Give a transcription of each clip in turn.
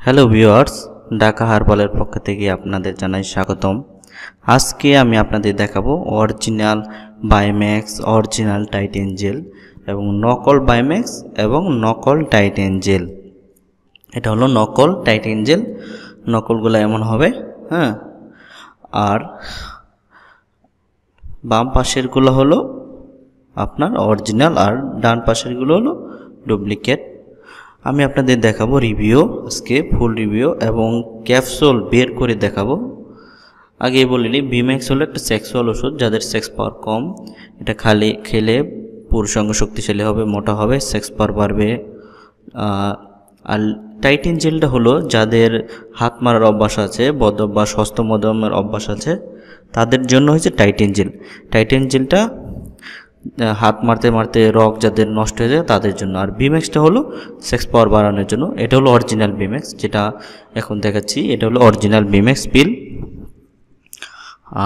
Hello viewers, Dhaka হার্বালের পক্ষ থেকে আপনাদের জানাই স্বাগতম। আজকে আমি আপনাদের দেখাবো অরিজিনাল বায়োম্যাক্স, অরিজিনাল টাইটেন জেল এবং নকল বায়োম্যাক্স এবং নকল টাইটেন জেল। এটা হলো নকল টাইটেন জেল। নকলগুলো এমন হবে, হ্যাঁ। আর বাম পাশেরগুলো হলো আপনার অরিজিনাল আর ডান পাশেরগুলো হলো ডুপ্লিকেট। আমি আপনাদের দেখাবো রিভিউ, আজকে ফুল রিভিউ এবং ক্যাপসুল বের করে দেখাবো। আগে বলিনি, বিম্যাক্স হলো একটা সেক্সুয়াল ওষুধ, যাদের সেক্স পাওয়ার কম। এটা খালি খেলে পুরুষাঙ্গ শক্তিশালী হবে, মোটা হবে, সেক্স পাওয়ার বাড়বে। আর টাইটেন জেলটা হলো যাদের হাত মারার অভ্যাস আছে, বদ অভ্যাস, হস্তমদমের অভ্যাস আছে, তাদের জন্য হচ্ছে টাইটেন জেল। টাইটেন জেলটা হাত মারতে মারতে রগ যাদের নষ্ট হয়ে যায় তাদের জন্য। আর বিম্যাক্সটা হলো সেক্স পাওয়ার বাড়ানোর জন্য। এটা হলো অরিজিনাল বিম্যাক্স, যেটা এখন দেখাচ্ছি। এটা হলো অরিজিনাল বিম্যাক্স পিল।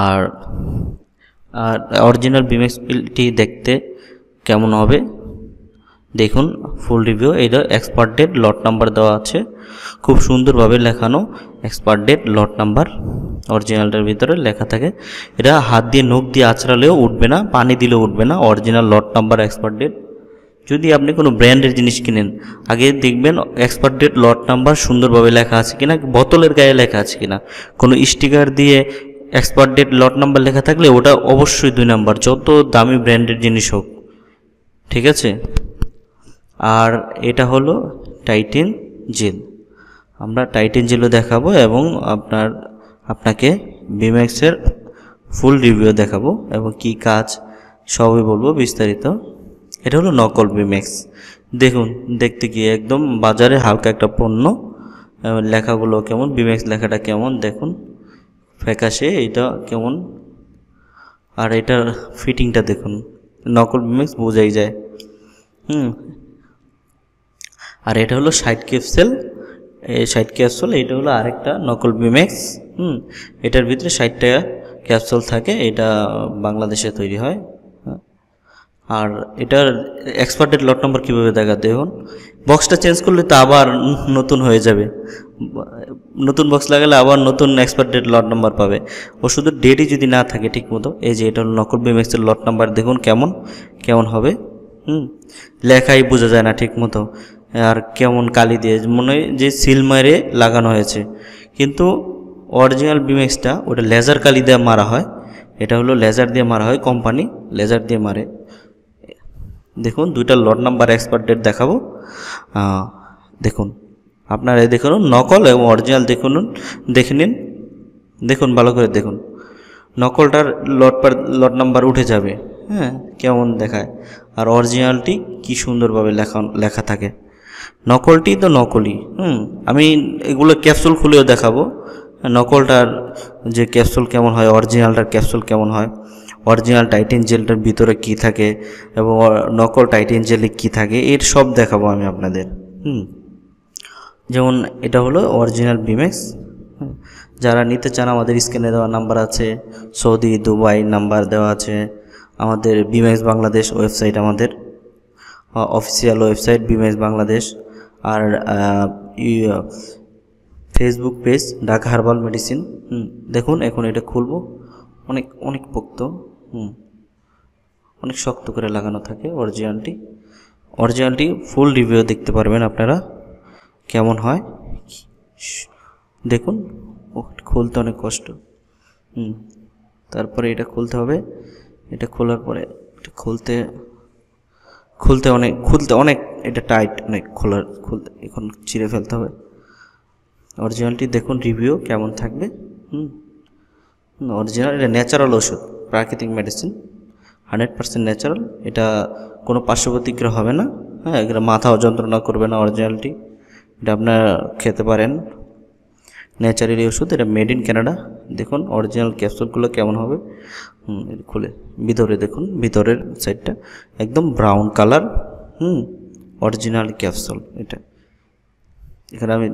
আর অরিজিনাল বিম্যাক্স পিলটি দেখতে কেমন হবে দেখুন, ফুল রিভিউ। এটা এক্সপায়ার ডেট, লট নাম্বার দেওয়া আছে, খুব সুন্দরভাবে লেখানো। এক্সপায়ার ডেট, লট নাম্বার অরিজিনালটার ভিতরে লেখা থাকে। এটা হাত দিয়ে নখ দিয়ে আঁচড়ালেও উঠবে না, পানি দিলেও উঠবে না। Original, lot number, expire date. যদি আপনি কোনো ব্র্যান্ডের জিনিস কিনেন, আগে দেখবেন এক্সপায়ার ডেট, লট নাম্বার সুন্দরভাবে লেখা আছে কিনা, বোতলের গায়ে লেখা আছে কিনা। কোনো স্টিকার দিয়ে এক্সপায়ার ডেট, লট নাম্বার লেখা থাকলে ওটা অবশ্যই 2 নাম্বার, যত দামি ব্র্যান্ডের জিনিস হোক, ঠিক আছে। আর এটা হলো টাইটেন জেল। আমরা টাইটেন জেলও দেখাবো এবং আপনাকে বিম্যাক্সের ফুল রিভিউ দেখাবো এবং কি কাজ সবই বলবো বিস্তারিত। এটা হলো নকল বিম্যাক্স। দেখুন, দেখতে গিয়ে একদম বাজারে হালকা একটা পণ্য। লেখাগুলো কেমন, বিম্যাক্স লেখাটা কেমন দেখুন, ফ্যাকাশে, এটা কেমন। আর এটার ফিটিংটা দেখুন, নকল বিম্যাক্স বোঝাই যায়। আর এটা হলো 60 ক্যাপসুল। এই 60 ক্যাপসুল, এটা হলো আরেকটা নকল বিম্যাক্স। এটার ভিতরে 60টা ক্যাপসুল থাকে। এটা বাংলাদেশে তৈরি হয়। আর এটার এক্সপায়ার ডেট, লট নাম্বার কীভাবে দেখা দেখুন। বক্সটা চেঞ্জ করলে তো আবার নতুন হয়ে যাবে, নতুন বক্স লাগালে আবার নতুন এক্সপায়ার ডেট, লট নাম্বার পাবে। ওষুধের ডেটই যদি না থাকে ঠিক মতো। এই যে এটা হলো নকল বিম্যাক্সের লট নাম্বার, দেখুন কেমন হবে। লেখাই বোঝা যায় না ঠিক মতো, আর কেমন কালি দিয়ে মনে হয় যে সিল মারে লাগানো হয়েছে। কিন্তু অরিজিনাল বিম্যাক্সটা ওটা লেজার কালি দিয়ে মারা হয়। এটা হলো লেজার দিয়ে মারা হয়, কোম্পানি লেজার দিয়ে মারে। দেখুন, 2টা লট নাম্বার, এক্সপায়ার ডেট দেখাবো। দেখুন, আপনারা দেখুন নকল এবং অরিজিনাল দেখে নিন। দেখুন, ভালো করে দেখুন। নকলটার লট নাম্বার উঠে যাবে, হ্যাঁ, কেমন দেখায়। আর অরিজিনালটি কি সুন্দরভাবে লেখা থাকে। নকলটি তো নকলই। আমি এগুলো ক্যাপসুল খুলেও দেখাবো, নকলটার যে ক্যাপসুল কেমন হয়, অরিজিনালটার ক্যাপসুল কেমন হয়, অরিজিনাল টাইটেন জেলটার ভিতরে কি থাকে এবং নকল টাইটেন জেলে কি থাকে, এর সব দেখাবো আমি আপনাদের। যেমন এটা হলো অরিজিনাল বিম্যাক্স। যারা নিতে চান আমাদের স্ক্রিনে দেওয়া নাম্বার আছে, সৌদি, দুবাই নাম্বার দেওয়া আছে। আমাদের বিম্যাক্স বাংলাদেশ ওয়েবসাইট, আমাদের অফিসিয়াল ওয়েবসাইট বিম্যাক্স বাংলাদেশ। আর Facebook page Dhaka herbal medicine. দেখুন, এখন এটা খুলবো, অনেক পোক্ত, অনেক শক্ত করে লাগানো থাকে অরিজিনালটি ফুল রিভিউ দেখতে পারবেন আপনারা কেমন হয়। দেখুন, খুলতে অনেক কষ্ট। তারপরে এটা খুলতে হবে। এটা খোলার পরে এটা খুলতে অনেক এটা টাইট, অনেক খুলতে এখন ছিঁড়ে ফেলতে হবে। অরিজিনালটি দেখুন রিভিউ কেমন থাকবে। অরিজিনাল, এটা ন্যাচারাল ওষুধ, প্রাকৃতিক মেডিসিন, 100% ন্যাচারাল। এটা কোনো পার্শ্ব প্রতিক্রিয়া হবে না, হ্যাঁ, এটা মাথাও যন্ত্রণা করবে না। অরিজিনালটি এটা আপনারা খেতে পারেন, ন্যাচারালি ওষুধ। এটা মেড ইন কানাডা। দেখুন অরিজিনাল ক্যাপসুলগুলো কেমন হবে। খুলে ভিতরে দেখুন, ভিতরের সাইডটা একদম ব্রাউন কালার। Original capsule. এটা এখানে আমি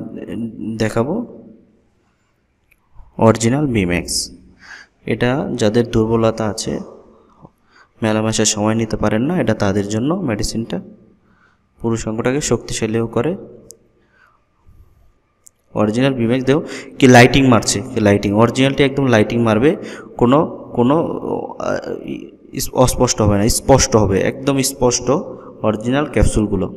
দেখাবো অরিজিনাল বিম্যাক্স। এটা যাদের দুর্বলতা আছে, মেলামেশার সময় নিতে পারেন না, এটা তাদের জন্য মেডিসিনটা। পুরুষাঙ্গটাকে শক্তিশালীও করে। অরিজিনাল বিমেক্স দেখো কি লাইটিং মারছে, কি লাইটিং, অরিজিনালটি একদম লাইটিং মারবে, কোনো কোনো অস্পষ্ট হবে না, স্পষ্ট হবে, একদম স্পষ্ট অরিজিনাল ক্যাপসুলগুলো।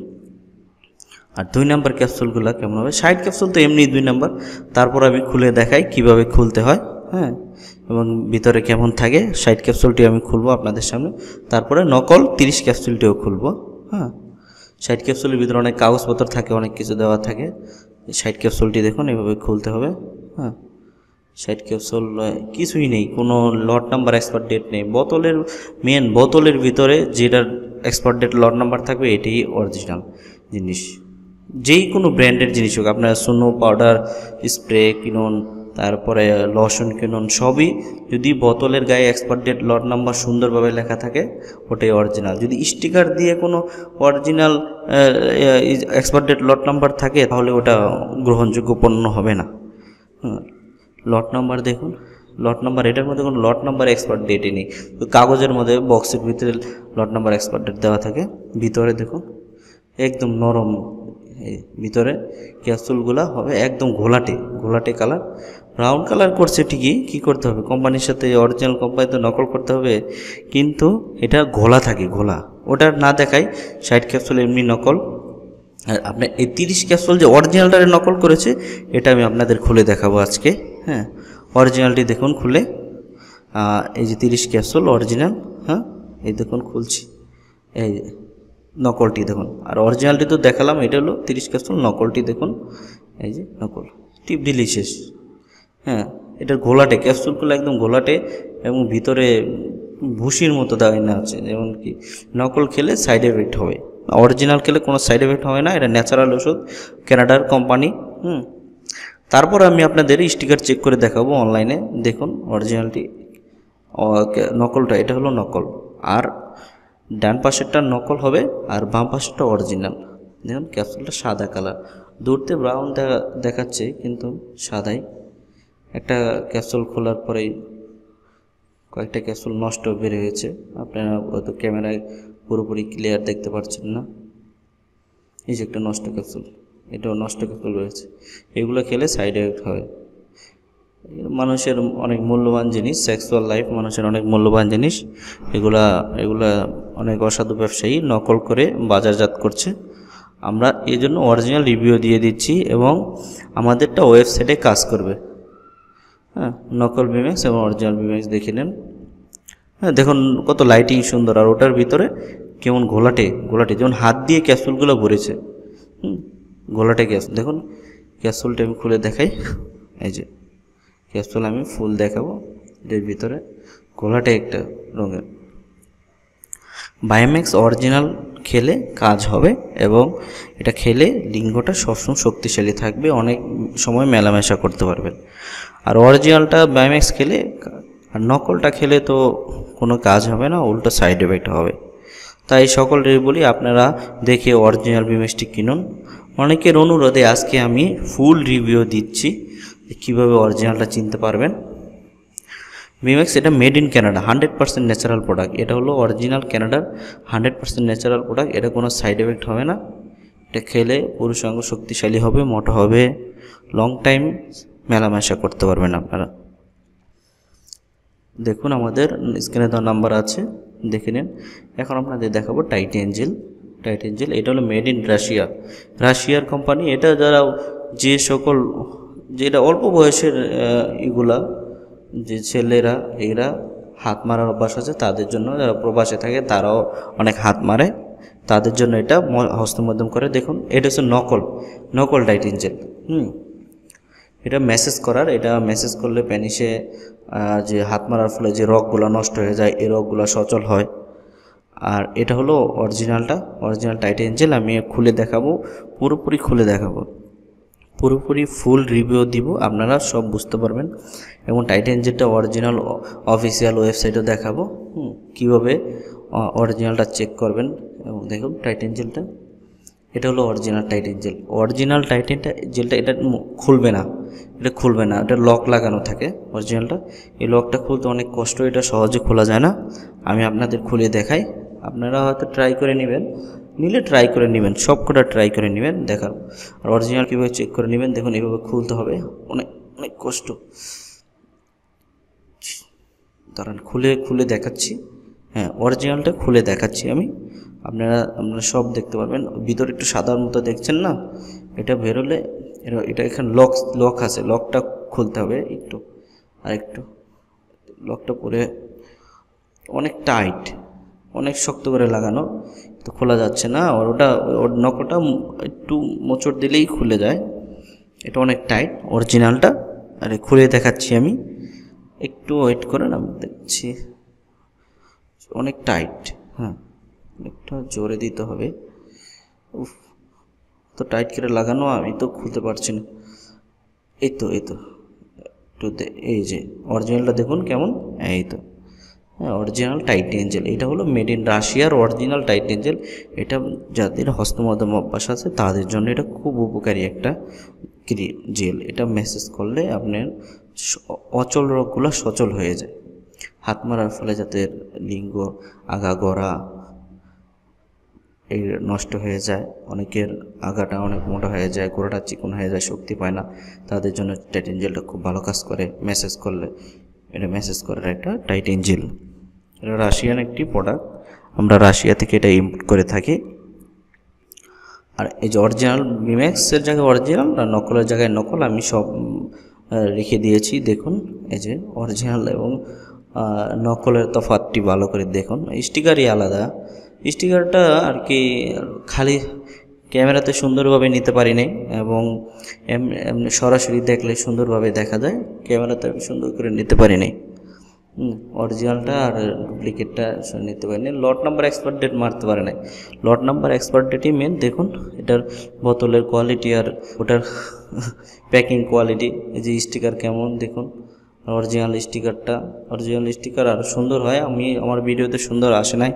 আর 2 নাম্বার ক্যাপসুলগুলো কেমন হবে, সাইড ক্যাপসুল তো এমনি 2 নাম্বার, তারপর আমি খুলে দেখাই কিভাবে খুলতে হয়, হ্যাঁ, এবং ভিতরে কেমন থাকে। সাইড ক্যাপসুলটি আমি খুলবো আপনাদের সামনে, তারপরে নকল 30 ক্যাপসুলটিও খুলবো। হ্যাঁ, সাইড ক্যাপসুলের ভিতরে অনেক কাগজপত্র থাকে, অনেক কিছু দেওয়া থাকে। সাইড ক্যাপসুলটি দেখুন এভাবে খুলতে হবে। হ্যাঁ, সাইড ক্যাপসুল কিছুই নেই, কোনো লট নাম্বার এক্সপায়ার ডেট নেই। বোতলের মেন বোতলের ভিতরে যেটার এক্সপায়ার ডেট লট নাম্বার থাকবে এটাই অরিজিনাল জিনিস। যেই কোনো ব্র্যান্ডের জিনিস হোক, আপনার সুনো পাউডার স্প্রে কিনুন, তারপরে লশন কিনুন, সবই যদি বোতলের গায়ে এক্সপায়ার ডেট লট নাম্বার সুন্দরভাবে লেখা থাকে ওটাই অরিজিনাল। যদি স্টিকার দিয়ে কোনো original expire date lot number থাকে তাহলে ওটা গ্রহণযোগ্য পণ্য হবে না। লট নাম্বার দেখুন, লট নাম্বার, এটার মধ্যে কোনো লট নাম্বার এক্সপায়ার ডেটই নেই। তো কাগজের মধ্যে বক্সের ভিতরে লট নাম্বার এক্সপায়ার ডেট দেওয়া থাকে। ভিতরে দেখুন একদম নরম, ভিতরে ক্যাপসুলগুলো হবে একদম ঘোলাটে, ঘোলাটে কালার, ব্রাউন কালার করছে ঠিকই, কী করতে হবে, কোম্পানির সাথে অরিজিনাল কোম্পানি তো নকল করতে হবে, কিন্তু এটা ঘোলা থাকে, ঘোলা, ওটা না দেখাই। সাইড ক্যাপসুল এমনি নকল। আর আপনার এই 30 ক্যাপসুল যে অরিজিনালটারে নকল করেছে এটা আমি আপনাদের খুলে দেখাবো আজকে। হ্যাঁ, অরিজিনালটি দেখুন খুলে, এই যে 30 ক্যাপসুল অরিজিনাল। হ্যাঁ, এই দেখুন খুলছি, এই নকলটি দেখুন। আর অরিজিনালটি তো দেখালাম, এটা হলো 30 ক্যাপসুল, নকলটি দেখুন, এই যে নকল, টিপ দিলেই শেষ। হ্যাঁ, এটার ঘোলাটে, ক্যাপসুলগুলো একদম ঘোলাটে এবং ভিতরে ভুসির মতো দাঁড়িয়ে আছে, যেমন কি নকল খেলে সাইড এফেক্ট হবে, অরিজিনাল খেলে কোনো সাইড এফেক্ট হবে না। এটা ন্যাচারাল ওষুধ, কানাডার কোম্পানি। তারপর আমি আপনাদের স্টিকার চেক করে দেখাবো অনলাইনে। দেখুন অরিজিনালটি, নকলটা, এটা হলো নকল, আর ডান পাশেরটা নকল হবে আর বাম পাশেরটা অরিজিনাল। দেখুন ক্যাপসুলটা সাদা কালার, দূরতে ব্রাউন দেখাচ্ছে কিন্তু সাদাই। একটা ক্যাপসুল খোলার পরেই কয়েকটা ক্যাপসুল নষ্ট বের হয়েছে, আপনারা হয়তো ক্যামেরায় পুরোপুরি ক্লিয়ার দেখতে পাচ্ছেন না। এই যে একটা নষ্ট ক্যাপসুল, এটাও নষ্ট ক্যাপসুল রয়েছে। এগুলো খেলে সাইড এফেক্ট হয়। মানুষের অনেক মূল্যবান জিনিস, সেক্সুয়াল লাইফ মানুষের অনেক মূল্যবান জিনিস, এগুলা অনেক অসাধু ব্যবসায়ী নকল করে বাজারজাত করছে। আমরা এই জন্য অরিজিনাল রিভিউ দিয়ে দিচ্ছি এবং আমাদেরটা ওয়েবসাইটে কাজ করবে। হ্যাঁ, নকল বিমেক্স এবং অরিজিনাল বিমেক্স দেখে নেন। হ্যাঁ, দেখুন কত লাইটিং সুন্দর, আর ওটার ভিতরে কেমন ঘোলাটে, ঘোলাটে, যেমন হাত দিয়ে ক্যাপসুলগুলো ভরেছে। ঘোলাটে ক্যাপসুল, দেখুন ক্যাপসুলটা আমি খুলে দেখাই। এই যে ক্যাপসুল আমি ফুল দেখাবো, এর ভিতরে ঘোলাটে একটা রঙের। বায়োমেক্স অরিজিনাল খেলে কাজ হবে এবং এটা খেলে লিঙ্গটা সবসময় শক্তিশালী থাকবে, অনেক সময় মেলামেশা করতে পারবেন। আর অরিজিনালটা বায়োমেক্স খেলে, আর নকলটা খেলে তো কোনো কাজ হবে না, উল্টো সাইড এফেক্ট হবে। তাই সকলের বলি আপনারা দেখে অরিজিনাল বিমেক্সটি কিনুন। অনেকের অনুরোধে আজকে আমি ফুল রিভিউ দিচ্ছি কীভাবে অরিজিনালটা চিনতে পারবেন। বিমেক্স এটা made in Canada, 100% natural product. এটা হলো অরিজিনাল কানাডার 100% ন্যাচারাল প্রোডাক্ট। এটা কোনো সাইড এফেক্ট হবে না। এটা খেলে পুরুষাঙ্গ শক্তিশালী হবে, মোটা হবে, লং টাইম মেলামেশা করতে পারবেন আপনারা। দেখুন আমাদের স্ক্রিনে দেওয়া নাম্বার আছে, দেখে নিন। এখন আপনাদের দেখাবো টাইটেনজেল। টাইটেনজেল এটা হলো মেড ইন রাশিয়া, রাশিয়ার কোম্পানি। এটা যারা যে সকল, যেটা অল্প বয়সের এগুলা যে ছেলেরা, এরা হাত মারার অভ্যাস আছে তাদের জন্য, যারা প্রবাসে থাকে তারাও অনেক হাত মারে, তাদের জন্য এটা হস্তমধ্যম করে। দেখুন এটা হচ্ছে নকল টাইটেনজেল। এটা মেসেজ করার, এটা মেসেজ করলে প্যানিসে যে হাত মারার ফলে যে রগগুলো নষ্ট হয়ে যায়, এই রগগুলো সচল হয়। আর এটা হলো অরিজিনালটা, অরিজিনাল টাইটেনজেল। আমি খুলে দেখাবো, পুরোপুরি খুলে দেখাবো, পুরোপুরি ফুল রিভিউ দিব, আপনারা সব বুঝতে পারবেন। এবং টাইটেনজেলটা অরিজিনাল অফিসিয়াল ওয়েবসাইটও দেখাবো কীভাবে অরিজিনালটা চেক করবেন। এবং দেখুন টাইটেনজেলটা, এটা হলো অরিজিনাল টাইটেনজেল। অরিজিনাল টাইটেনজেলটা এটা খুলবে না, এটা খুলবে না, এটা লক লাগানো থাকে অরিজিনালটা। এই লকটা খুলতে অনেক কষ্ট, এটা সহজে খোলা যায় না। আমি আপনাদের খুলে দেখাই, আপনারা হয়তো ট্রাই করে নেবেন। নিলে ট্রাই করে নেবেন, সবকটা ট্রাই করে নেবেন দেখার। আর অরিজিনাল কীভাবে চেক করে নেবেন দেখুন, এইভাবে খুলতে হবে, অনেক অনেক কষ্ট। দাঁড়ান খুলে দেখাচ্ছি। হ্যাঁ, অরিজিনালটা খুলে দেখাচ্ছি আমি, আপনারা সব দেখতে পারবেন। ভিতরে একটু সাদার মতো দেখছেন না, এটা বেরোলে এটা এখানে লক আছে, লকটা খুলতে হবে একটু, আর একটু লকটা পরে অনেক টাইট, অনেক শক্ত করে লাগানো, তো খোলা যাচ্ছে না। আর ওর নকলটা একটু মোচড় দিলেই খুলে যায়, এটা অনেক টাইট অরিজিনালটা। আরে খুলে দেখাচ্ছি আমি, একটু ওয়েট করেন, আমি দেখছি। অনেক টাইট, হ্যাঁ অনেকটা জোরে দিতে হবে। উফ, তো টাইট করে লাগানো, আমি তো খুলতে পারছি না। এই তো একটু এই যে অরিজিনালটা দেখুন কেমন, এই তো হ্যাঁ, অরিজিনাল টাইটেনিয়াম জেল। এটা হলো মেড ইন রাশিয়ার অরিজিনাল টাইটেনিয়াম জেল। এটা যাদের হস্তমধ্যম অভ্যাস আছে তাদের জন্য এটা খুব উপকারী একটা জেল। এটা ম্যাসেজ করলে আপনার অচল রোগগুলো সচল হয়ে যায়। হাত মারার ফলে যাদের লিঙ্গ আগাগোড়া এই নষ্ট হয়ে যায়, অনেকের আগাটা অনেক মোটা হয়ে যায়, গোড়াটা চিকন হয়ে যায়, শক্তি পায় না, তাদের জন্য টাইটেন জেলটা খুব ভালো কাজ করে ম্যাসেজ করলে। এটা ম্যাসেজ করার একটা টাইটেন জেল, এটা রাশিয়ান একটি প্রোডাক্ট, আমরা রাশিয়া থেকে এটা ইম্পোর্ট করে থাকি। আর এই যে অরিজিনাল বিম্যাক্সের জায়গায় অরিজিনাল আর নকলের জায়গায় নকল আমি সব রেখে দিয়েছি। দেখুন এই যে অরিজিনাল এবং নকলের তফাৎটি ভালো করে দেখুন। স্টিকারই আলাদা, স্টিকারটা আর কি খালি ক্যামেরাতে সুন্দরভাবে নিতে পারি নাই, এবং এমনি সরাসরি দেখলে সুন্দরভাবে দেখা যায়, ক্যামেরাতে আমি সুন্দর করে নিতে পারি নাই। অরিজিনালটা আর ডুপ্লিকেটটা নিতে পারি নাই। লট নাম্বার এক্সপায়ার ডেট মারতে পারে নাই, লট নাম্বার এক্সপায়ার ডেটই মেন। দেখুন এটার বোতলের কোয়ালিটি আর ওটার প্যাকিং কোয়ালিটি, এই যে স্টিকার কেমন দেখুন। অরিজিনাল স্টিকার আর সুন্দর হয়, আমার ভিডিওতে সুন্দর আসে নাই,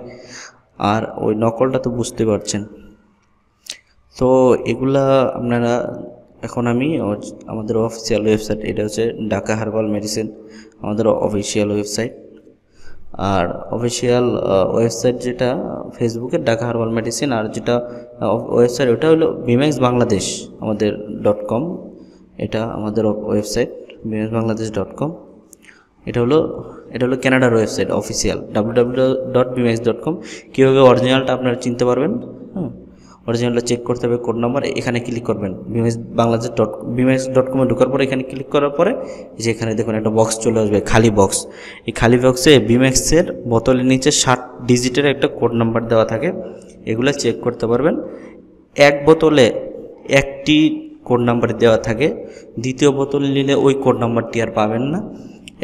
আর ওই নকলটা তো বুঝতে পারছেন। তো এগুলা আপনারা এখন আমি আমাদের অফিসিয়াল ওয়েবসাইট, এটা হচ্ছে ঢাকা হার্বাল মেডিসিন আমাদের অফিসিয়াল ওয়েবসাইট। আর অফিসিয়াল ওয়েবসাইট যেটা ফেসবুকের ঢাকা হার্বাল মেডিসিন, আর যেটা ওয়েবসাইট ওটা হলো বিম্যাক্স বাংলাদেশ আমাদের .com, এটা আমাদের ওয়েবসাইট bimaxbangladesh.com। এটা হলো ক্যানাডার ওয়েবসাইট অফিসিয়াল www.bimax.com। কীভাবে অরিজিনালটা আপনারা চিনতে পারবেন, হ্যাঁ অরিজিনালটা চেক করতে হবে, কোড নাম্বার এখানে ক্লিক করবেন। bimax.com ঢোকার পরে এখানে ক্লিক করার পরে যে এখানে দেখুন একটা বক্স চলে আসবে, খালি বক্স। এই খালি বক্সে বিম্যাক্সের বোতলের নিচে 60 ডিজিটের একটা কোড নাম্বার দেওয়া থাকে, এগুলো চেক করতে পারবেন। এক বোতলে একটি কোড নাম্বার দেওয়া থাকে, দ্বিতীয় বোতল নিলে ওই কোড নাম্বারটি আর পাবেন না।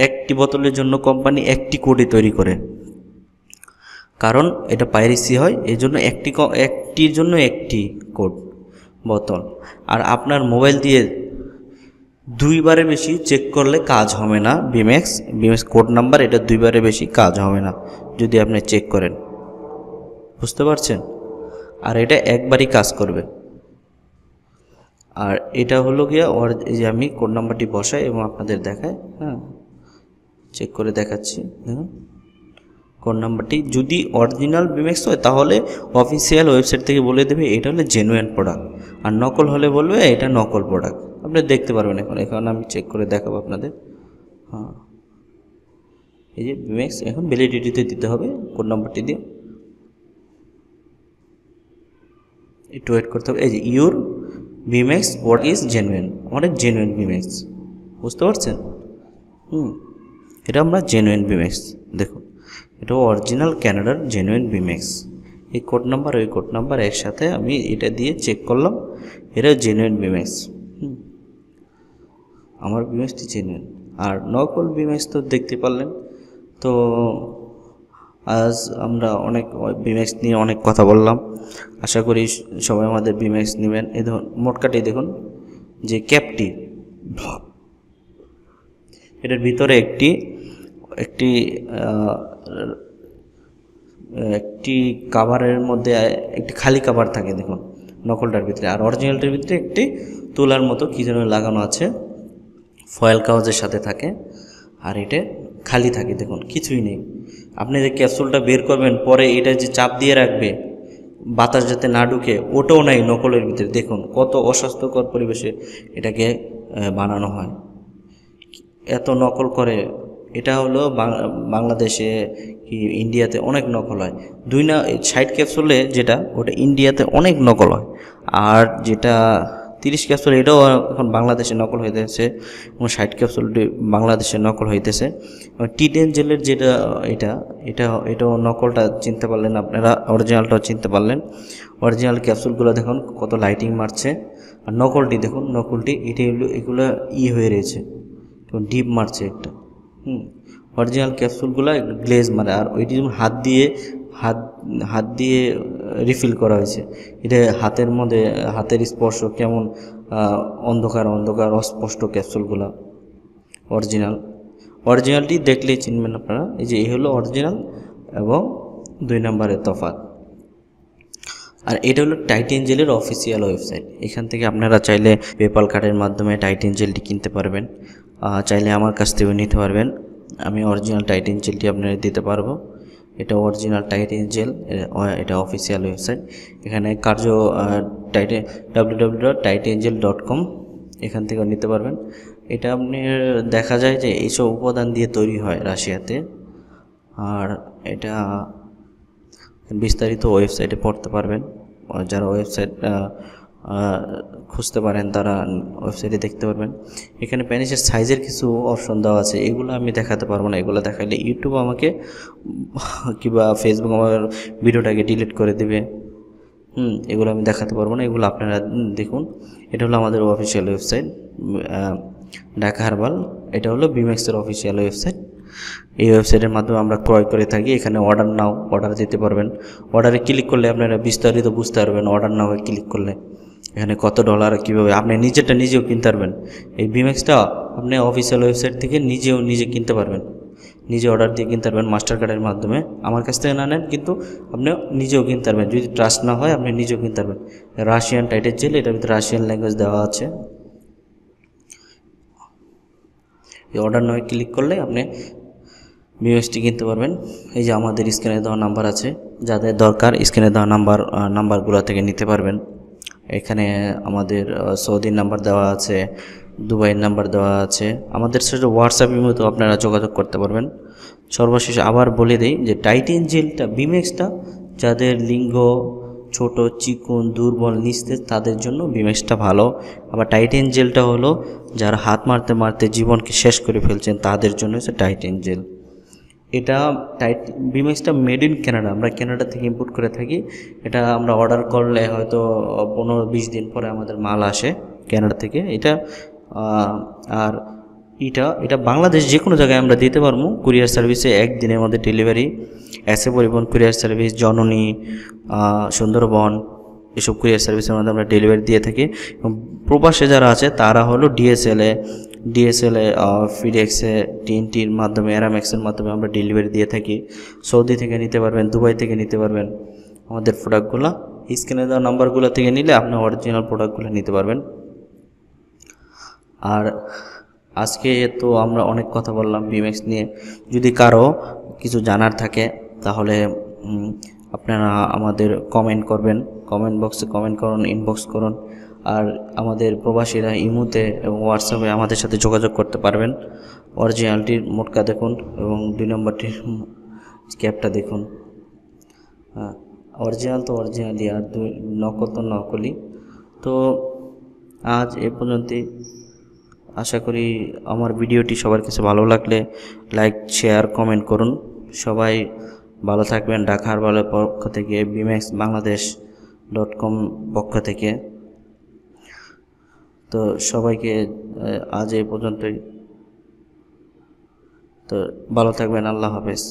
একটি বোতলের জন্য কোম্পানি একটি কোডই তৈরি করে, কারণ এটা পাইরেসি হয়, এই জন্য একটির জন্য একটি কোড বোতল। আর আপনার মোবাইল দিয়ে 2 বারের বেশি চেক করলে কাজ হবে না। বিম্যাক্স কোড নাম্বার এটা 2 বারের বেশি কাজ হবে না যদি আপনি চেক করেন, বুঝতে পারছেন। আর এটা একবারই কাজ করবে। আর এটা হলো গিয়া এই যে আমি কোড নাম্বারটি বসাই এবং আপনাদের দেখাই, হ্যাঁ চেক করে দেখাচ্ছি। দেখুন কোড নাম্বারটি যদি অরিজিনাল বিম্যাক্স হয় তাহলে অফিসিয়াল ওয়েবসাইট থেকে বলে দেবে এটা হলো জেনুইন প্রোডাক্ট, আর নকল হলে বলবে এটা নকল প্রোডাক্ট। আপনি দেখতে পারবেন এখন আমি চেক করে দেখাবো আপনাদের। হ্যাঁ এই যে বিম্যাক্স, এখন ভ্যালিডিটিতে দিতে হবে কোড নাম্বারটি দিয়ে, একটু ওয়েট করতে হবে। এই যে ইউর বিম্যাক্স প্রোডাক্ট ইজ জেনুইন, অনেক জেনুইন বিম্যাক্স, বুঝতে পারছেন। এটা আমরা জেনুইন বিম্যাক্স, দেখুন এটা অরিজিনাল ক্যানাডার জেনুইন বিম্যাক্স। এই কোড নাম্বার ওই কোড নাম্বার একসাথে আমি এটা দিয়ে চেক করলাম, এটা জেনুইন বিম্যাক্স। আমার বিম্যাক্সটি জেনুইন। আর নকল বিম্যাক্স তো দেখতে পারলেন। তো আজ আমরা অনেক বিম্যাক্স নিয়ে অনেক কথা বললাম, আশা করি সবাই আমাদের বিম্যাক্স নেবেন। এই ধরুন মোটকাটি দেখুন যে ক্যাপটি, এটার ভিতরে একটি কাভারের মধ্যে একটি খালি কাভার থাকে দেখুন নকলটার ভিতরে, আর অরিজিনালটার ভিতরে একটি তুলার মতো কী যেন লাগানো আছে, ফয়েল কাগজের সাথে থাকে, আর এটা খালি থাকে দেখুন কিছুই নেই। আপনি যে ক্যাপসুলটা বের করবেন পরে এটা যে চাপ দিয়ে রাখবে, বাতাস যাতে না ঢুকে ওটাও নাই নকলের ভিতরে। দেখুন কত অস্বাস্থ্যকর পরিবেশে এটাকে বানানো হয়, এত নকল করে। এটা হলো বাংলাদেশে কি ইন্ডিয়াতে অনেক নকল হয়। 60 ক্যাপসুলে যেটা ওটা ইন্ডিয়াতে অনেক নকল হয়, আর যেটা 30 ক্যাপসুল এটাও এখন বাংলাদেশে নকল হইতেছে, এবং 60 ক্যাপসুলটি বাংলাদেশে নকল হইতেছে। টি10 জেলের যেটা এটাও নকলটা চিনতে পারলেন আপনারা, অরিজিনালটাও চিনতে পারলেন। অরিজিনাল ক্যাপসুলগুলো দেখুন কত লাইটিং মারছে, আর নকলটি দেখুন, নকলটি এগুলো হয়ে রয়েছে, ডিপ মারছে একটা। অরিজিনাল ক্যাপসুলগুলো একটু গ্লেজ মারে, আর ওইটি যেমন হাত দিয়ে রিফিল করা হয়েছে। এটা হাতের মধ্যে হাতের স্পর্শ কেমন অন্ধকার অস্পষ্ট ক্যাপসুলগুলো। অরিজিনালটি দেখলেই চিনবেন আপনারা। এই হলো অরিজিনাল এবং 2 নম্বরের তফাৎ। আর এটা হলো টাইটেন জেলের অফিসিয়াল ওয়েবসাইট। এখান থেকে আপনারা চাইলে পেপাল কার্ডের মাধ্যমে টাইটেন জেলটি কিনতে পারবেন, চাইলে আমার কাছ থেকেও নিতে পারবেন। আমি অরিজিনাল টাইটেন জেলটি আপনাদের দিতে পারবো। এটা অরিজিনাল টাইটেন জেল, এটা অফিসিয়াল ওয়েবসাইট। এখানে www.titangel.com এখান থেকেও নিতে পারবেন। এটা আপনি দেখা যায় যে এইসব উপাদান দিয়ে তৈরি হয় রাশিয়াতে, আর এটা বিস্তারিত ওয়েবসাইটে পড়তে পারবেন। যারা ওয়েবসাইট খুঁজতে পারেন তারা ওয়েবসাইটে দেখতে পারবেন। এখানে প্যানিসের সাইজের কিছু অপশন দেওয়া আছে, এগুলো আমি দেখাতে পারবো না। এগুলো দেখাইলে ইউটিউব আমাকে কিংবা ফেসবুক আমার ভিডিওটাকে ডিলিট করে দেবে। এগুলো আমি দেখাতে পারবো না, এগুলো আপনারা দেখুন। এটা হলো আমাদের অফিসিয়াল ওয়েবসাইট ঢাকা হারবাল। এটা হলো বিমেক্সের অফিসিয়াল ওয়েবসাইট। এই ওয়েবসাইটের মাধ্যমে আমরা ক্রয় করে থাকি। এখানে অর্ডার দিতে পারবেন। অর্ডারে ক্লিক করলে আপনারা বিস্তারিত বুঝতে পারবেন। অর্ডার নাও ক্লিক করলে এখানে কত ডলার কীভাবে আপনি নিজেও কিনতে পারবেন। এই বিমেক্সটা আপনি অফিসিয়াল ওয়েবসাইট থেকে নিজে কিনতে পারবেন, নিজে অর্ডার দিয়ে কিনতে পারবেন মাস্টার কার্ডের মাধ্যমে। আমার কাছ থেকে না নেন, কিন্তু আপনি নিজেও কিনতে পারবেন। যদি ট্রাস্ট না হয় আপনি নিজেও কিনতে পারবেন। রাশিয়ান টাইটেন জেল, এটার ভিতরে রাশিয়ান ল্যাঙ্গুয়েজ দেওয়া আছে। এই অর্ডার নাও ক্লিক করলে আপনি বিমেক্সটি কিনতে পারবেন। এই যে আমাদের স্ক্রিনে দেওয়া নাম্বার আছে, যাদের দরকার স্ক্রিনে দেওয়া নাম্বারগুলো থেকে নিতে পারবেন। এখানে আমাদের সৌদির নাম্বার দেওয়া আছে, দুবাইয়ের নাম্বার দেওয়া আছে। আমাদের সাথে হোয়াটসঅ্যাপের মতো আপনারা যোগাযোগ করতে পারবেন। সর্বশেষ আবার বলে দিই যে টাইটেন জেলটা বিমেক্সটা যাদের লিঙ্গ ছোট, চিকন, দুর্বল, নিস্তেজ তাদের জন্য বিমেক্সটা ভালো। আবার টাইটেন জেলটা হলো যারা হাত মারতে মারতে জীবনকে শেষ করে ফেলছেন তাদের জন্য হচ্ছে টাইটেন জেল। এটা বিমেক্সটা মেড ইন কানাডা, আমরা কানাডা থেকে ইম্পোর্ট করে থাকি। এটা আমরা অর্ডার করলে হয়তো 15-20 দিন পরে আমাদের মাল আসে কানাডা থেকে। আর এটা বাংলাদেশ যে কোনো জায়গায় আমরা দিতে পারবো কুরিয়ার সার্ভিসে। একদিনের মধ্যে ডেলিভারি। এসএ পরিবহন কুরিয়ার সার্ভিস, জননী, সুন্দরবন, এসব কুরিয়ার সার্ভিসের মধ্যে আমরা ডেলিভারি দিয়ে থাকি। এবং প্রবাসে যারা আছে তারা হলো ডিএসএলে, ফিডেক্সে, টিএনটির মাধ্যমে, অ্যারামেক্সের মাধ্যমে আমরা ডেলিভারি দিয়ে থাকি। সৌদি থেকে নিতে পারবেন, দুবাই থেকে নিতে পারবেন। আমাদের প্রোডাক্টগুলো স্ক্রিনে দেওয়া নাম্বারগুলো থেকে নিলে আপনি অরিজিনাল প্রোডাক্টগুলো নিতে পারবেন। আর আজকে তো আমরা অনেক কথা বললাম বিমেক্স নিয়ে। যদি কারো কিছু জানার থাকে তাহলে আপনারা আমাদের কমেন্ট করবেন, কমেন্ট বক্সে কমেন্ট করুন, ইনবক্স করুন। আর আমাদের প্রবাসীরা ইমোতে এবং হোয়াটসঅ্যাপে আমাদের সাথে যোগাযোগ করতে পারবেন। অরিজিনালটির মোটকা দেখুন এবং 2 নম্বরটির ক্যাপটা দেখুন। অরিজিনাল তো অরিজিনালই, আর নকল তো নকলই। তো আজ এ পর্যন্তই। আশা করি আমার ভিডিওটি সবার কাছে ভালো লাগলে লাইক, শেয়ার, কমেন্ট করুন। সবাই ভালো থাকবেন। ঢাকা হারবালের পক্ষ থেকে, বিমেক্স বাংলাদেশ.com পক্ষ থেকে। তো সবাইকে আজ এই পর্যন্তই। তো ভালো থাকবেন। আল্লাহ হাফেজ।